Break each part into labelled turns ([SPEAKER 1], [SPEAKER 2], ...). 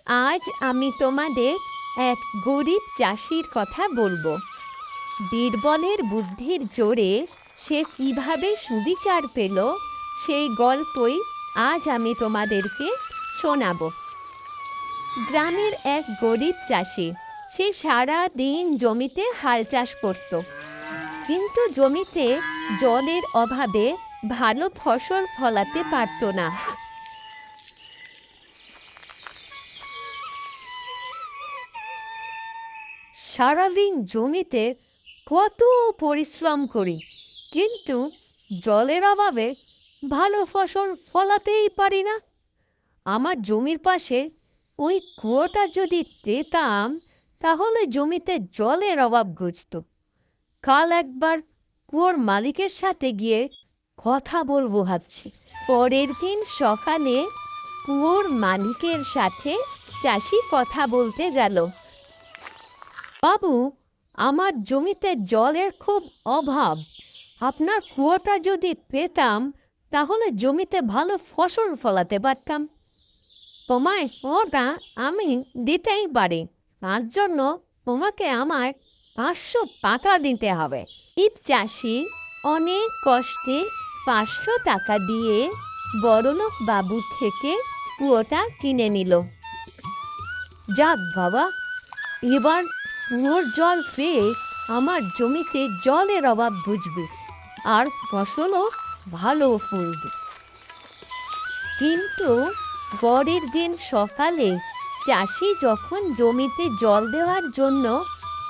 [SPEAKER 1] আজ আমি তোমাদের এক গরিব চাষির কথা বলবো। বীরবলের বুদ্ধির জোরে সে কিভাবে সুবিচার পেল সেই গল্পই আজ আমি তোমাদেরকে শোনাবো। গ্রামের এক গরিব চাষি, সে সারা দিন জমিতে হাল চাষ করত, কিন্তু জমিতে জলের অভাবে ভালো ফসল ফলাতে পারত না। সারাদিন জমিতে কত পরিশ্রম করি, কিন্তু জলের অভাবে ভালো ফসল ফলাতেই পারি না। আমার জমির পাশে ওই কুয়োটা যদি পেতাম, তাহলে জমিতে জলের অভাব ঘুচত। কাল একবার কুয়োর মালিকের সাথে গিয়ে কথা বলবো ভাবছি। পরের দিন সকালে কুয়োর মালিকের সাথে চাষি কথা বলতে গেল। বাবু, আমার জমিতে জলের খুব অভাব। আপনার কুয়োটা যদি পেতাম, তাহলে জমিতে ভালো ফসল ফলাতে পারতাম। তোমায় ওটা আমি দিতেই পারি, তার জন্য তোমাকে আমায় 500 টাকা দিতে হবে। ইট চাষি অনেক কষ্টে 500 টাকা দিয়ে বড়লোক বাবু থেকে কুয়োটা কিনে নিল। যাক বাবা, এবার কুয়োর জল পেয়ে আমার জমিতে জলের অভাব বুঝবে, আর ফসলও ভালো ফলবে। কিন্তু পরের দিন সকালে চাষি যখন জমিতে জল দেওয়ার জন্য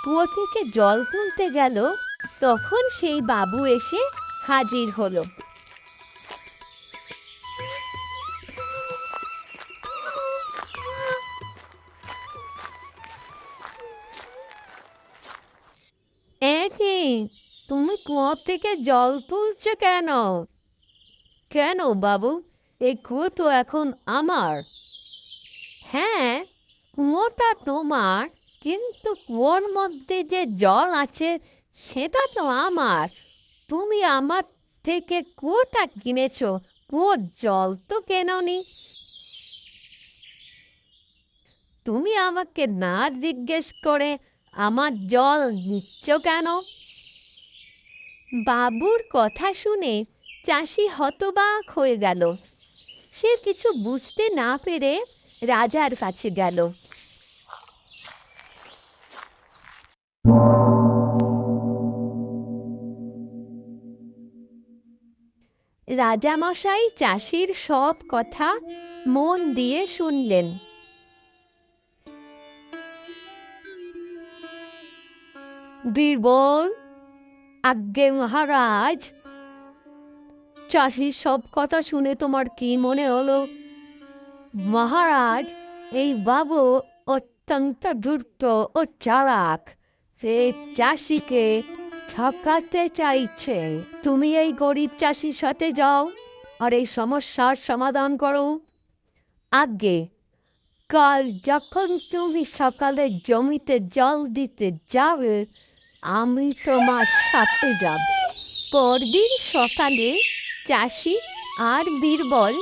[SPEAKER 1] কুয়ো থেকে জল তুলতে গেল, তখন সেই বাবু এসে হাজির হলো। কি, তুমি কুয়ো থেকে জল তুলছো কেন? কেন বাবু, এই কুয়ো তো এখন আমার। হ্যাঁ, কুয়োটা তোমার, কিন্তু কুয়োর মধ্যে যে জল আছে সেটা তো আমার। তুমি আমার থেকে কুয়োটা কিনেছো, কুয়োর জল তো কেননি। তুমি আমাকে না জিজ্ঞেস করে আমার জল নিচ্ছ কেন? বাবুর কথা শুনে চাষি হতবাক হয়ে গেল। সে কিছু বুঝতে না পেরে রাজার কাছে গেল। রাজামশাই চাষির সব কথা মন দিয়ে শুনলেন। বীরবল, আজ্ঞে মহারাজ। চাষির সব কথা শুনে তোমার কি মনে হলো? মহারাজ, এই বাবু অত্যন্ত ধূর্ত ও চালাক। সে চাষিকে ঠকাতে চাইছে। তুমি এই গরিব চাষির সাথে যাও আর এই সমস্যার সমাধান করো। আগে কাল যখন তুমি সকালে জমিতে জল দিতে যাবে, আমি তোমার সাথে যাব। পরদিন সকালে চাষি আর বীরবল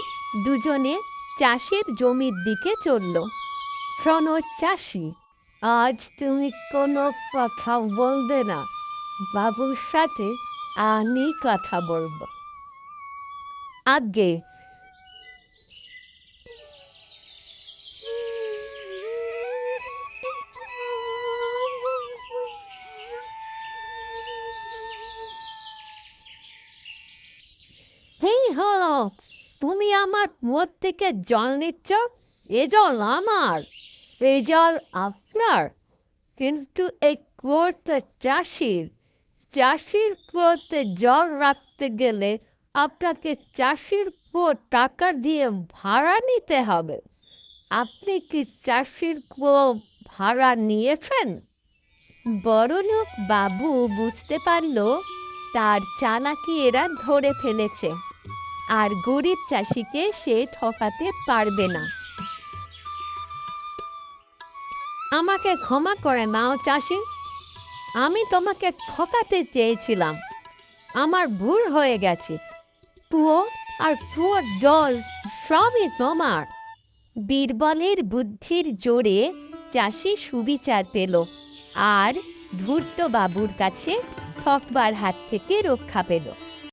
[SPEAKER 1] দুজনে চাষের জমির দিকে চলল। শোনো চাষি, আজ তুমি কোনো কথা বলবে না। বাবুর সাথে আমি কথা বলবো। আগে হেই হলো, তুমি আমার মুখ থেকে জল নিচ্ছ। এ জল আমার, এই জল আপনার, কিন্তু এই কুয়োতে চাষির। চাষির কুয়োতে জল রাখতে গেলে আপনাকে চাষির কুয়ো টাকা দিয়ে ভাড়া নিতে হবে। আপনি কি চাষির কুয়ো ভাড়া নিয়েছেন? বড়লোক বাবু বুঝতে পারল তার চালাকি এরা ধরে ফেলেছে, আর গরিব চাষিকে সে ঠকাতে পারবে না। আমাকে ক্ষমা করে নাও চাষি, আমি তোমাকে ঠকাতে চেয়েছিলাম। আমার ভুল হয়ে গেছে। কুয়ো আর কুয়োর জল সবই তোমার। বীরবলের বুদ্ধির জোরে চাষি সুবিচার পেল আর ধূর্ত বাবুর কাছে ঠকবার হাত থেকে রক্ষা পেল।